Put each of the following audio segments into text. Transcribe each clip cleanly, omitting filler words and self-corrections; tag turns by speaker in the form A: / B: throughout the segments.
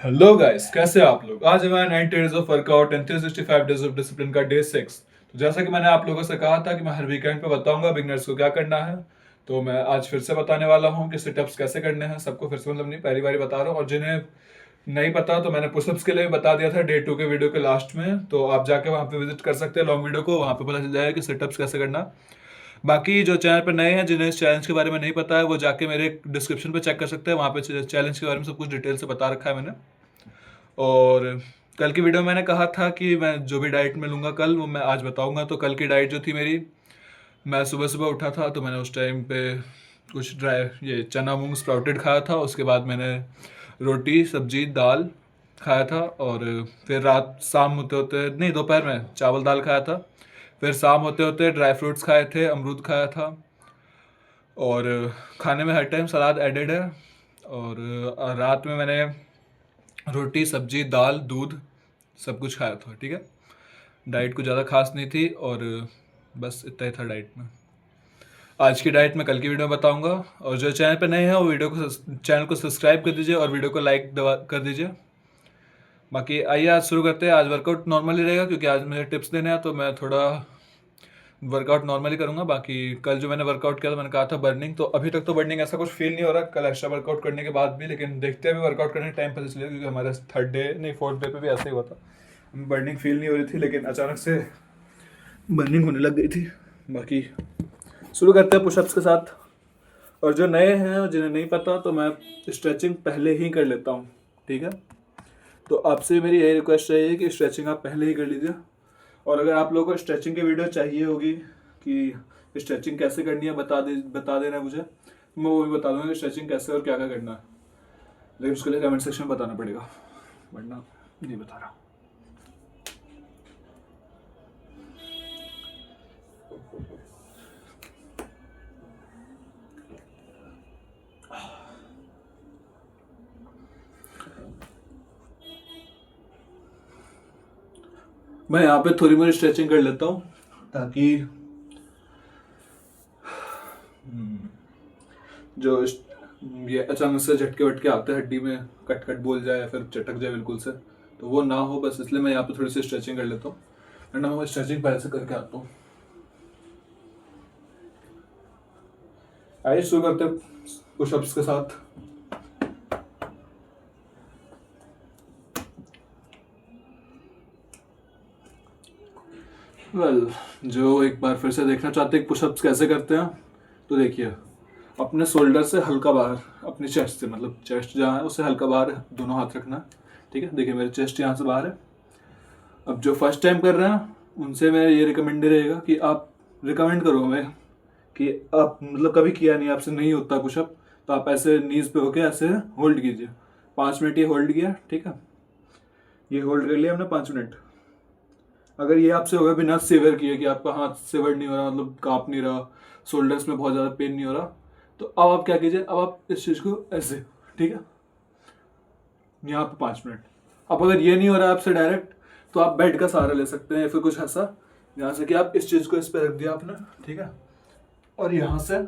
A: Hello guys, कैसे हैं आप लोग। आज हमारा 90 days of workout and 365 days of discipline का डे 6। तो जैसा कि मैंने आप लोगों से कहा था कि मैं हर वीकेंड पे बताऊंगा बिगनर्स को क्या करना है, तो मैं आज फिर से बताने वाला हूं कि सिटअप्स कैसे करने हैं। सबको फिर से मतलब नहीं, पहली बार बता रहा हूं। और जिन्हें नहीं पता तो मैंने पुशअप्स के लिए भी बता दिया था डे 2 के वीडियो के लास्ट में, तो आप जाके वहां पे विजिट कर सकते हैं लॉन्ग वीडियो को, वहां पे पता चल जाएगा कि सिटअप्स कैसे करना। बाकी जो चैनल पर नए हैं, जिन्हें इस चैलेंज के बारे में नहीं पता है, वो जाके मेरे डिस्क्रिप्शन पे चेक कर सकते हैं। वहाँ पे चैलेंज के बारे में सब कुछ डिटेल से बता रखा है मैंने। और कल की वीडियो में मैंने कहा था कि मैं जो भी डाइट में लूँगा कल, वो मैं आज बताऊँगा। तो कल की डाइट जो थी मेरी, मैं सुबह सुबह उठा था तो मैंने उस टाइम पे कुछ ड्राई ये चना मूंग स्प्राउटेड खाया था। उसके बाद मैंने रोटी सब्जी दाल खाया था। और फिर रात शाम होते होते, नहीं, दोपहर में चावल दाल खाया था। फिर शाम होते होते ड्राई फ्रूट्स खाए थे, अमरूद खाया था। और खाने में हर टाइम सलाद एडेड है। और रात में मैंने रोटी सब्जी दाल दूध सब कुछ खाया था। ठीक है, डाइट कुछ ज़्यादा खास नहीं थी। और बस इतना ही था डाइट में। आज की डाइट मैं कल की वीडियो में बताऊंगा। और जो चैनल पे नए हैं वो चैनल को सब्सक्राइब कर दीजिए और वीडियो को लाइक दबा कर दीजिए। बाकी आइए आज शुरू करते हैं। आज वर्कआउट नॉर्मल ही रहेगा क्योंकि आज मुझे टिप्स देने हैं, तो मैं थोड़ा वर्कआउट नॉर्मली करूंगा। बाकी कल जो मैंने वर्कआउट किया था, मैंने कहा था बर्निंग, तो अभी तक तो बर्निंग ऐसा कुछ फील नहीं हो रहा कल एक्स्ट्रा वर्कआउट करने के बाद भी। लेकिन देखते हैं अभी वर्कआउट करने के टाइम पता चलेगा, क्योंकि हमारे थर्ड डे नहीं फोर्थ डे पे भी ऐसा ही हुआ था। बर्निंग फील नहीं हो रही थी, लेकिन अचानक से बर्निंग होने लग गई थी। बाकी शुरू करते हैं पुशअप्स के साथ। और जो नए हैं और जिन्हें नहीं पता, तो मैं स्ट्रेचिंग पहले ही कर लेता हूँ। ठीक है, तो आपसे मेरी यही रिक्वेस्ट रहेगी कि स्ट्रेचिंग आप पहले ही कर लीजिए। और अगर आप लोगों को स्ट्रेचिंग की वीडियो चाहिए होगी कि स्ट्रेचिंग कैसे करनी है, बता देना मुझे, मैं वो भी बता दूंगा कि स्ट्रेचिंग कैसे और क्या क्या करना है। लेकिन उसके लिए कमेंट सेक्शन में बताना पड़ेगा, वरना नहीं बता रहा। मैं यहाँ पे थोड़ी मोड़ी स्ट्रेचिंग कर लेता हूँ, ताकि जो ये अचानक से झटके वटके आते हैं हड्डी में, कट कट बोल जाए या फिर चटक जाए बिल्कुल से, तो वो ना हो। बस इसलिए मैं यहाँ पे थोड़ी सी स्ट्रेचिंग कर लेता हूँ। वरना मैं स्ट्रेचिंग पहले से करके आता हूँ। आइए शुरू करते पुशअप्स के साथ। जो एक बार फिर से देखना चाहते हैं पुशअप्स कैसे करते हैं, तो देखिए, अपने शोल्डर से हल्का बाहर, अपनी चेस्ट से, मतलब चेस्ट जहाँ है उससे हल्का बाहर दोनों हाथ रखना है। ठीक है, देखिए मेरे चेस्ट यहाँ से बाहर है। अब जो फर्स्ट टाइम कर रहे हैं उनसे मैं ये रिकमेंड रहेगा कि आप, रिकमेंड करूँगा मैं कि आप मतलब कभी किया नहीं, आपसे नहीं होता पुशअप, तो आप ऐसे नीज पे होके ऐसे होल्ड कीजिए। 5 मिनट ये होल्ड किया। ठीक है, ये होल्ड कर लिया हमने 5 मिनट। अगर ये आपसे होगा बिना सेवर किए कि आपका हाथ सेवर नहीं हो रहा, मतलब कांप नहीं रहा, शोल्डर्स में बहुत ज़्यादा पेन नहीं हो रहा, तो अब आप क्या कीजिए, अब आप इस चीज़ को ऐसे, ठीक है, यहाँ पे 5 मिनट। अब अगर ये नहीं हो रहा है आपसे डायरेक्ट, तो आप बेड का सहारा ले सकते हैं या फिर कुछ ऐसा, जहाँ से कि आप इस चीज़ को इस पर रख दिया आपने। ठीक है, और यहाँ से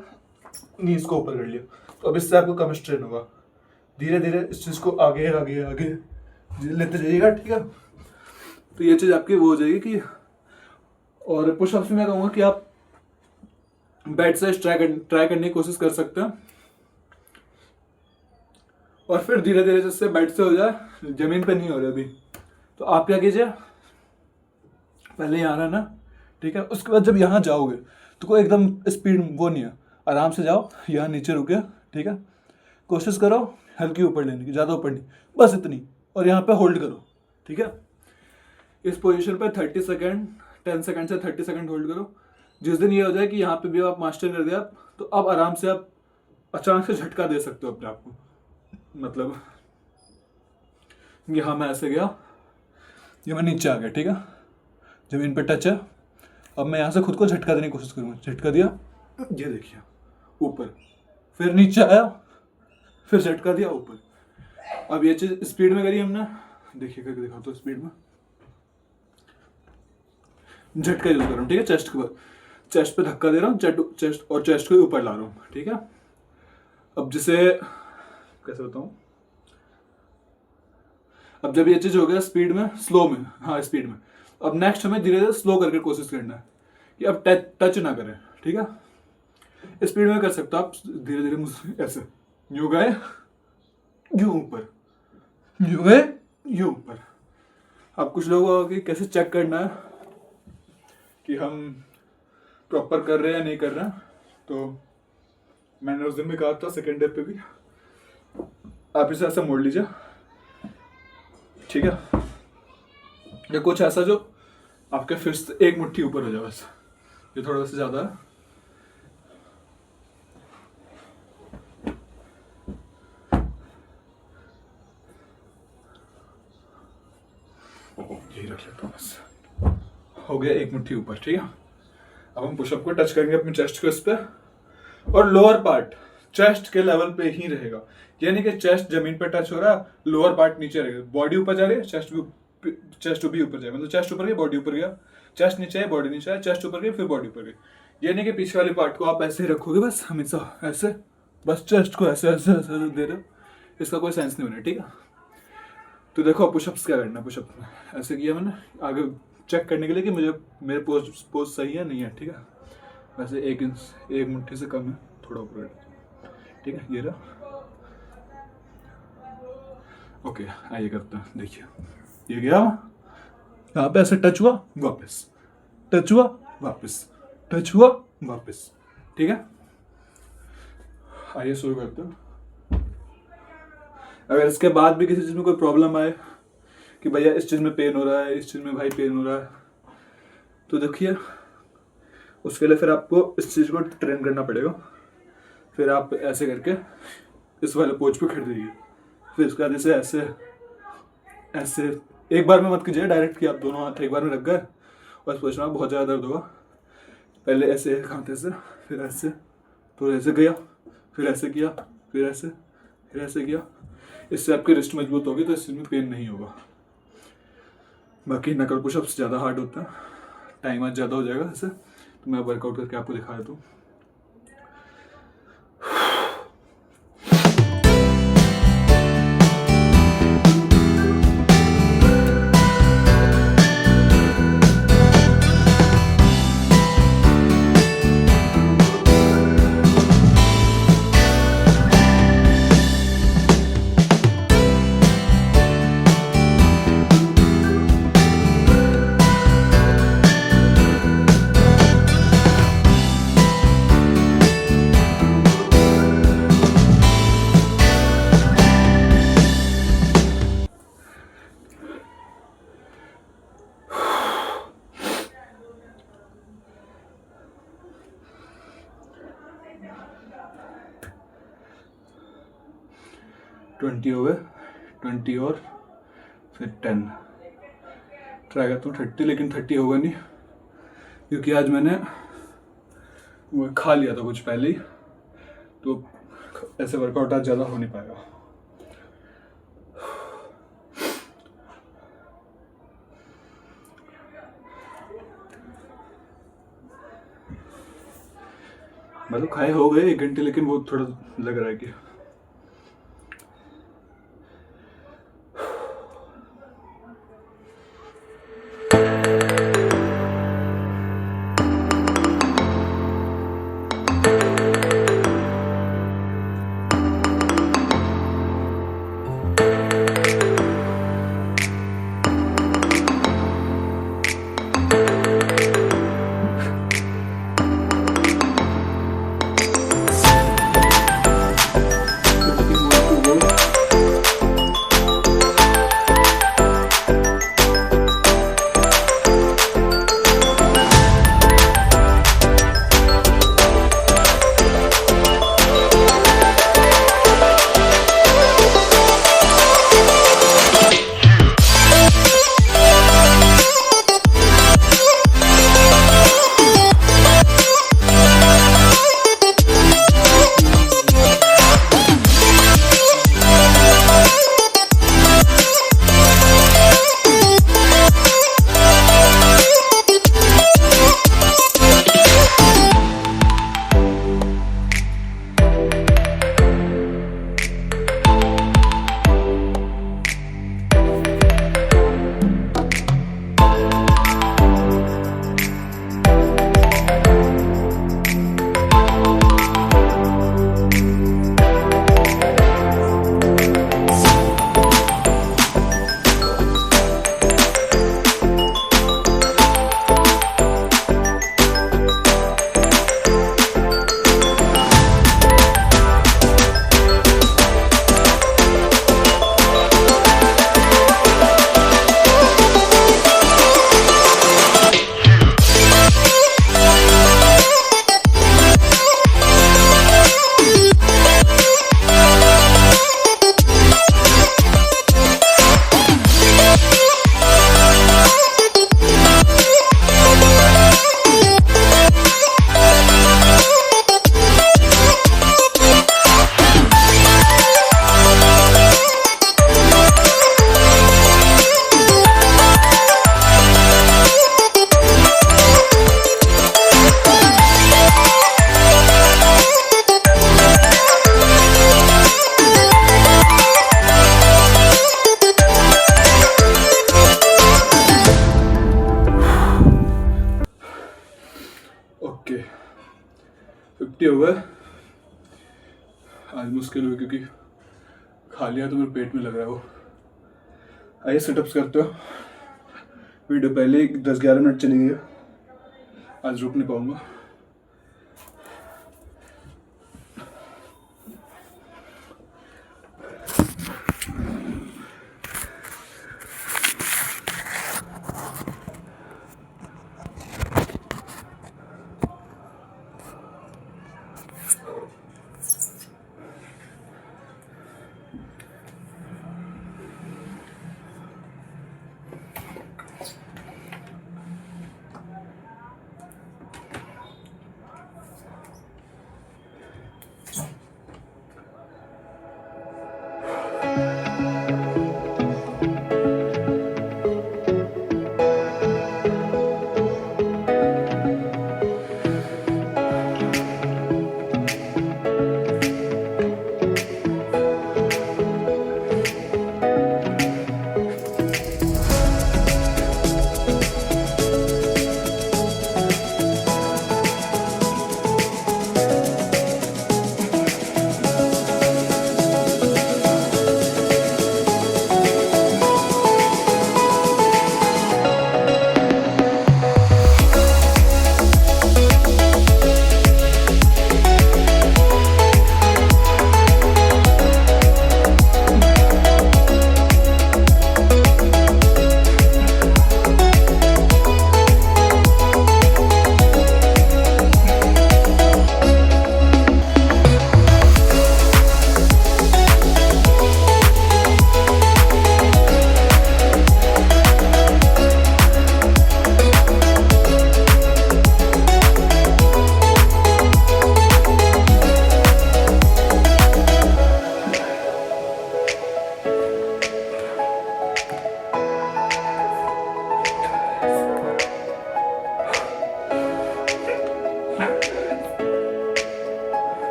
A: नीज को ऊपर कर लिया, तो अब इससे आपको कम स्ट्रेन होगा। धीरे धीरे इस चीज़ को आगे आगे आगे लेते जाइएगा। ठीक है, तो ये चीज़ आपकी वो हो जाएगी कि, और पुशअप्स में मैं कहूँगा कि आप बेड से ट्राई करने की कोशिश कर सकते हैं। और फिर धीरे धीरे जिससे बेड से हो जाए, जमीन पे नहीं हो रहे अभी, तो आप क्या कीजिए, पहले यहाँ रहना। ठीक है, उसके बाद जब यहाँ जाओगे तो कोई एकदम स्पीड वो नहीं है, आराम से जाओ, यहाँ नीचे रुके। ठीक है, कोशिश करो हल्की ऊपर लेने की, ज़्यादा ऊपर नहीं, बस इतनी। और यहाँ पे होल्ड करो। ठीक है, इस पोजीशन पे 30 सेकेंड, 10 सेकेंड से 30 सेकेंड होल्ड करो। जिस दिन ये हो जाए कि यहाँ पे भी आप मास्टर कर गए आप, तो अब आराम से आप अचानक से झटका दे सकते हो अपने आप को। मतलब यहाँ मैं ऐसे गया, ये मैं नीचे आ गया। ठीक है, जमीन पे टच है। अब मैं यहाँ से खुद को झटका देने की कोशिश करूँगा। झटका दिया, ये देखिए ऊपर, फिर नीचे आया, फिर झटका दिया ऊपर। अब ये चीज़ स्पीड में करी हमने, देखिए करके दिखा तो स्पीड में झटका यूज कर रहा हूँ। ठीक है, चेस्ट के बाद, चेस्ट पे धक्का दे रहा हूँ, चेस्ट और चेस्ट को ऊपर ला रहा हूँ। ठीक है, अब जिसे कैसे बताऊँ, अब जब ये चीज हो गया स्पीड में, स्लो में, हाँ स्पीड में, अब नेक्स्ट हमें धीरे धीरे स्लो करके कोशिश करना है कि अब टच ना करें, ठीक है। स्पीड में कर सकते हो आप, धीरे धीरे ऐसे, यूं गए, यूं ऊपर, यूं गए, यूं ऊपर। अब कुछ लोगों को कैसे चेक करना है कि हम प्रॉपर कर रहे हैं या नहीं कर रहे हैं, तो मैंने उस दिन भी कहा था, सेकेंड डे पे भी, आप इसे ऐसा मोड़ लीजिए, ठीक है, या कुछ ऐसा जो आपके फिस्ट एक मुट्ठी ऊपर हो जाए बस, ये थोड़ा सा ज्यादा है। यही रख लेता हूँ बस, हो गया एक मुट्ठी ऊपर, ठीक है। अब हम पुशअप को टच करेंगे अपने चेस्ट को इस पे, और लोअर पार्ट चेस्ट के लेवल पे ही रहेगा, यानी कि चेस्ट जमीन पे टच हो रहा है, लोअर पार्ट नीचे रहेगा, बॉडी ऊपर जा रही है, चेस्ट भी ऊपर जाए, मतलब चेस्ट ऊपर गया, बॉडी ऊपर गया, चेस्ट नीचे है, बॉडी नीचे है, चेस्ट ऊपर गई, फिर बॉडी ऊपर गई, यानी कि पीछे वाली पार्ट को आप ऐसे ही रखोगे बस हमेशा ऐसे, बस चेस्ट को ऐसे ऐसे ऐसे दे रहे हो, इसका कोई सेंस नहीं होना, ठीक है। तो देखो पुशअप्स क्या करना है, पुशअप ऐसे किया मैंने आगे चेक करने के लिए कि मुझे मेरे पोज सही है नहीं है, ठीक है। वैसे एक मुट्ठी से कम है, थोड़ा ऊपर, ठीक है, ये रहा। ओके आइए करते हैं, देखिए ये गया, यहाँ पे ऐसे टच हुआ वापस, टच हुआ वापस, टच हुआ वापस, ठीक है। आइए शुरू करते हैं। अगर इसके बाद भी किसी चीज में कोई प्रॉब्लम आए कि भैया इस चीज में पेन हो रहा है, इस चीज में भाई पेन हो रहा है, तो देखिए उसके लिए फिर आपको इस चीज को ट्रेन करना पड़ेगा। फिर आप ऐसे करके इस वाले पोज पे खड़े रहिए, फिर इसके बाद इसे ऐसे ऐसे एक बार में मत कीजिए डायरेक्ट कि आप दोनों हाथ एक बार में रख गए और सोचना बहुत ज़्यादा दर्द होगा। पहले ऐसे एक हाथ ऐसे, फिर ऐसे, तो ऐसे गया, फिर ऐसे किया, फिर ऐसे, फिर ऐसे किया। इससे आपकी रिस्ट मजबूत होगी तो इसमें पेन नहीं होगा। बाकी नकल पुशअप्स ज़्यादा हार्ड होता है, टाइम आज ज़्यादा हो जाएगा ऐसे, तो मैं वर्कआउट करके आपको दिखा देता हूँ। ट्वेंटी हो गए, 20 और फिर 10, ट्राई करता हूँ 30, लेकिन 30 होगा नहीं क्योंकि आज मैंने वो खा लिया था कुछ पहले ही, तो ऐसे वर्कआउट आज ज़्यादा हो नहीं पाएगा। मतलब खाए हो गए 1 घंटे, लेकिन वो थोड़ा लग रहा है कि हुआ है। आज मुश्किल हुई क्योंकि खा लिया तो मेरे पेट में लग रहा है वो। आइए सिटअप्स करते हो। वीडियो पहले ही 10-11 मिनट चली गई है, आज रुक नहीं पाऊंगा।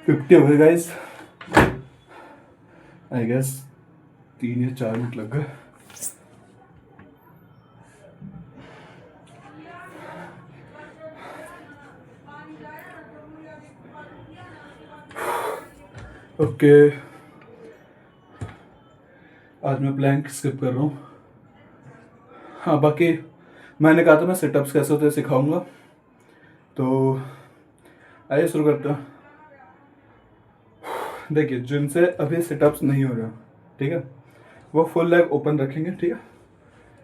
A: फिफ्टी हो गए गाइस, आई गेस 3 या 4 मिनट लग गए। ओके, आज मैं प्लैंक स्किप कर रहा हूँ। हाँ, बाकी मैंने कहा था मैं सिटअप्स कैसे होते हैं सिखाऊंगा, तो आइए शुरू करते हैं। देखिए, जिनसे अभी सिटअप्स नहीं हो रहा, ठीक है, वो फुल लेग ओपन रखेंगे, ठीक है,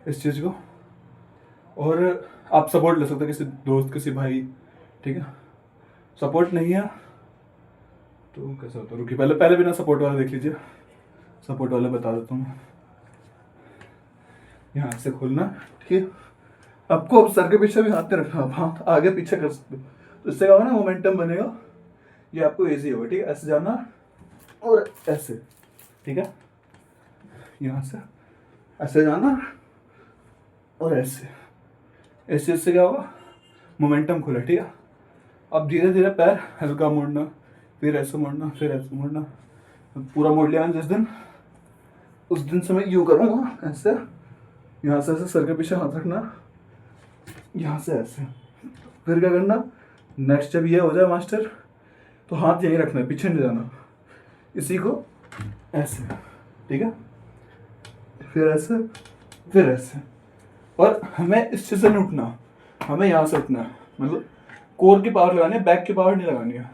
A: इस चीज़ को। और आप सपोर्ट ले सकते हैं किसी दोस्त, किसी भाई, ठीक है। सपोर्ट नहीं है तो कैसा होता है, रुकिए पहले बिना सपोर्ट वाला देख लीजिए। सपोर्ट वाला बता देता हूँ। यहाँ से खोलना, ठीक है। आपको अब सर के पीछे भी हाथ रखना, आप हाथ आगे पीछे कर सकते हो, तो इससे क्या होगा ना, मोमेंटम बनेगा। ये आपको ईजी होगा, ठीक है। ऐसे जाना और ऐसे, ठीक है, यहाँ से ऐसे जाना और ऐसे, ऐसे इससे क्या होगा, मोमेंटम खुला, ठीक है। अब धीरे धीरे पैर हल्का मोड़ना, फिर ऐसे मोड़ना, फिर ऐसे मोड़ना। पूरा मोड़ लिया जिस दिन, उस दिन से मैं यूँ करूँगा ऐसे, यहाँ से ऐसे सर के पीछे हाथ रखना, यहाँ से ऐसे, फिर क्या करना, नेक्स्ट जब ये हो जाए मास्टर तो हाथ यहीं रखना है, पीछे नहीं जाना, इसी को ऐसे, ठीक है, फिर ऐसे, फिर ऐसे। और हमें इस चीज़ से नहीं उठना, हमें यहाँ से उठना है, मतलब कोर की पावर लगानी है, बैक की पावर नहीं लगानी है।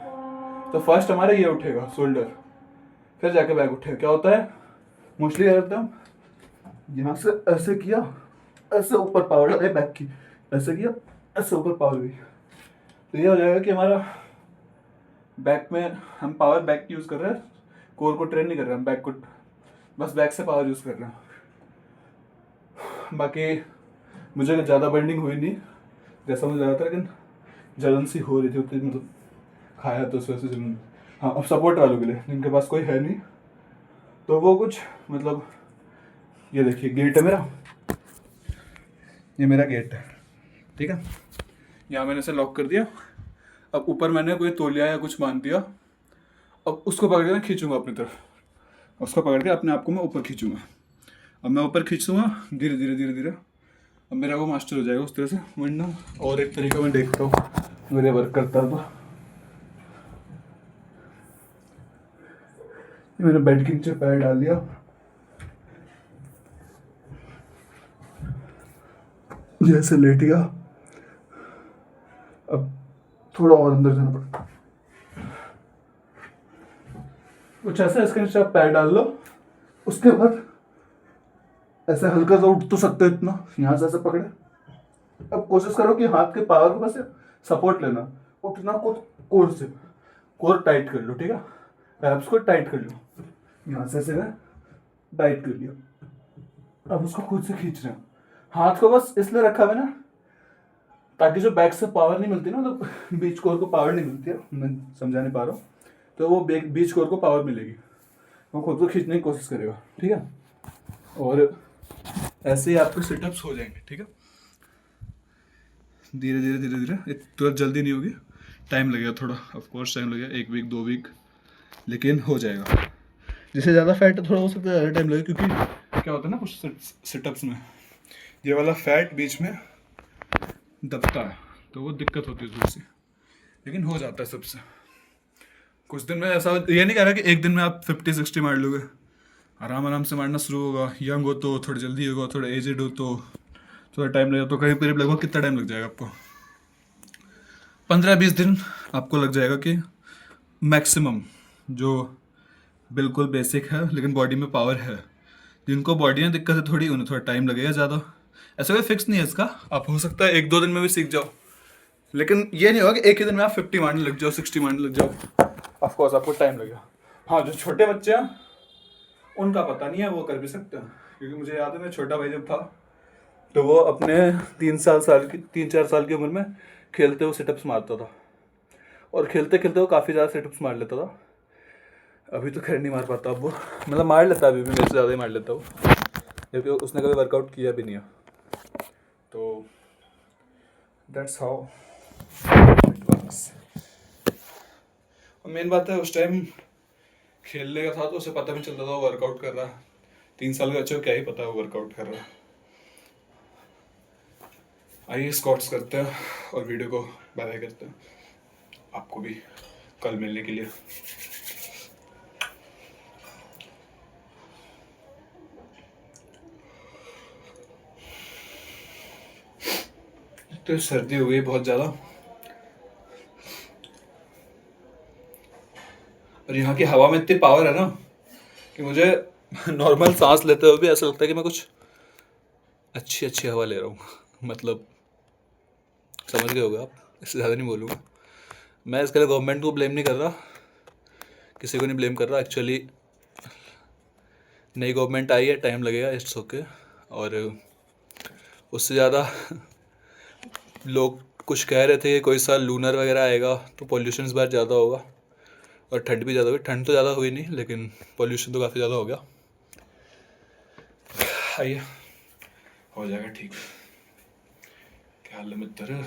A: तो फर्स्ट हमारा ये उठेगा शोल्डर, फिर जाके बैक उठेगा। क्या होता है मोस्टली क्या करते हैं हम, यहाँ से ऐसे किया, ऐसे ऊपर पावर लगाई बैक की, ऐसे किया, ऐसे ऊपर पावर गई, तो ये हो जाएगा कि हमारा बैक में हम पावर बैक की यूज़ कर रहे हैं, कोर को ट्रेन नहीं कर रहे हैं, बैक को बस बैक से पावर यूज़ कर रहे हैं। बाकी मुझे ज़्यादा बर्निंग हुई नहीं जैसा मुझे लगा था, लेकिन जलन सी हो रही थी उतनी, मतलब खाया तो उस वजह से जलन। हाँ, अब सपोर्ट वालों के लिए जिनके पास कोई है नहीं, तो वो कुछ मतलब, ये देखिए गेट है मेरा, ये मेरा गेट है, ठीक है। यहाँ मैंने इसे लॉक कर दिया। अब ऊपर मैंने कोई तौलिया या कुछ बांध दिया, अब उसको पकड़ के मैं खींचूंगा अपनी तरफ, उसको पकड़ के अपने आप को मैं ऊपर खींचूंगा। अब मैं ऊपर खींचूंगा धीरे धीरे धीरे धीरे, अब मेरा वो मास्टर हो जाएगा उस तरह से। वरना और एक तरीका मैं देखता हूँ मेरे वर्क करता तो, मैंने बेड के नीचे पैर डाल दिया, जैसे लेट गया। अब थोड़ा और अंदर जाना पड़ता, कुछ ऐसा, इसके नीचे आप पैर डाल लो, उसके बाद ऐसे हल्का सा उठ तो सकते हो इतना, यहाँ से ऐसे पकड़े। अब कोशिश करो कि हाथ के पावर को बस सपोर्ट लेना, उठना को कोर से, कोर टाइट कर लो, ठीक है, एब्स को टाइट कर लो, यहाँ से ऐसे टाइट कर लिया। अब उसको खुद से खींच रहे हैं, हाथ को बस इसलिए रखा हुआ ना ताकि जो बैक से पावर नहीं मिलती ना, तो बीच कोर को पावर नहीं मिलती है, मैं समझा नहीं पा रहा हूँ, तो वो बीच कोर को पावर मिलेगी, वो खुद को खींचने की कोशिश करेगा, ठीक है। और ऐसे ही आपके सिटअप्स हो जाएंगे, ठीक है। धीरे धीरे धीरे धीरे, तुरंत जल्दी नहीं होगी, टाइम लगेगा थोड़ा, ऑफ कोर्स टाइम लगेगा, 1 वीक 2 वीक, लेकिन हो जाएगा। जिससे ज़्यादा फैट है थोड़ा हो सकता है ज़्यादा टाइम लगेगा, क्योंकि क्या होता है ना कुछ सिटअप्स में ये वाला फैट बीच में दबता है, तो वो दिक्कत होती है थोड़ी सी, लेकिन हो जाता है सबसे। कुछ दिन में ऐसा, ये नहीं कह रहा कि एक दिन में आप 50-60 मार लोगे, आराम आराम से मारना शुरू होगा। यंग हो तो थोड़ा जल्दी होगा, थोड़ा एजेड हो तो थोड़ा टाइम लगेगा। तो करीब करीब लगभग कितना टाइम लग जाएगा आपको, 15-20 दिन आपको लग जाएगा कि मैक्सिमम, जो बिल्कुल बेसिक है लेकिन बॉडी में पावर है। जिनको बॉडी में दिक्कत है थोड़ी, उन्हें थोड़ा टाइम लगेगा ज़्यादा। ऐसा कोई फिक्स नहीं है इसका, आप हो सकता है 1-2 दिन में भी सीख जाओ, लेकिन ये नहीं होगा कि एक ही दिन में आप 50 मारने लग जाओ, 60 मारने लग जाओ। ऑफकोर्स आपको टाइम लगेगा। हाँ, जो छोटे बच्चे हैं उनका पता नहीं है, वो कर भी सकते हैं, क्योंकि मुझे याद है मेरा छोटा भाई जब था तो वो अपने 3-4 साल की उम्र में खेलते हुए सिटअप्स मारता था, और खेलते खेलते वो काफ़ी ज़्यादा सिटअप्स मार लेता था। अभी तो खैर नहीं मार पाता अब वो, मतलब मार लेता अभी भी, मेरे से ज़्यादा ही मार लेता वो, क्योंकि उसने कभी वर्कआउट किया भी नहीं है। तो दैट्स हाउ इट वर्क्स। और मेन बात है, उस टाइम खेलने का था तो उसे पता भी चलता था वो वर्कआउट कर रहा है। 3 साल के बच्चे को क्या ही पता है वो वर्कआउट कर रहा है। आइए स्क्वाट्स करते हैं और वीडियो को बाय बाय करते हैं, आपको भी कल मिलने के लिए। तो सर्दी हो गई बहुत ज़्यादा, और यहाँ की हवा में इतनी पावर है ना कि मुझे नॉर्मल सांस लेते हुए भी ऐसा लगता है कि मैं कुछ अच्छी अच्छी हवा ले रहा हूँ। मतलब समझ गए होगे आप, इससे ज़्यादा नहीं बोलूँगा। मैं इसके लिए गवर्नमेंट को ब्लेम नहीं कर रहा, किसी को नहीं ब्लेम कर रहा। एक्चुअली नई गवर्नमेंट आई है, टाइम लगेगा, इट्स ओके। और उससे ज़्यादा लोग कुछ कह रहे थे कि कोई साल लूनर वगैरह आएगा तो पॉल्यूशन इस बार ज़्यादा होगा, और ठंड भी ज़्यादा हुई। ठंड तो ज़्यादा हुई नहीं, लेकिन पॉल्यूशन तो काफ़ी ज़्यादा हो गया। आइए, हो जाएगा ठीक। क्या हाल है मित्र?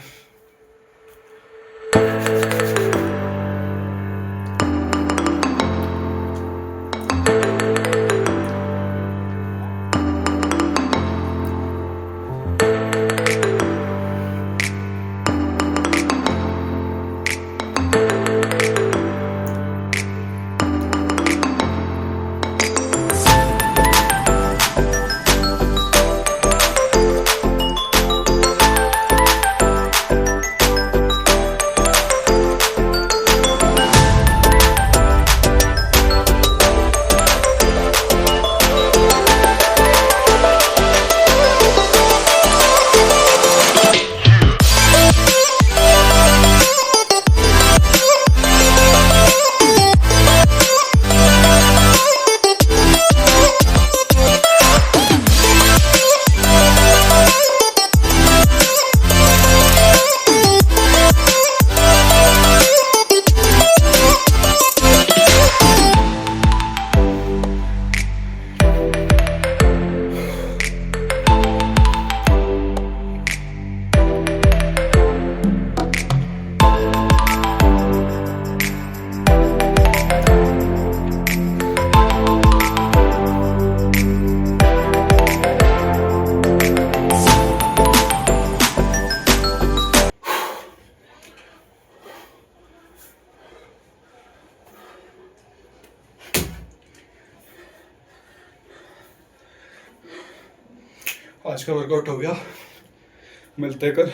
A: आज का वर्कआउट हो गया, मिलते हैं कल।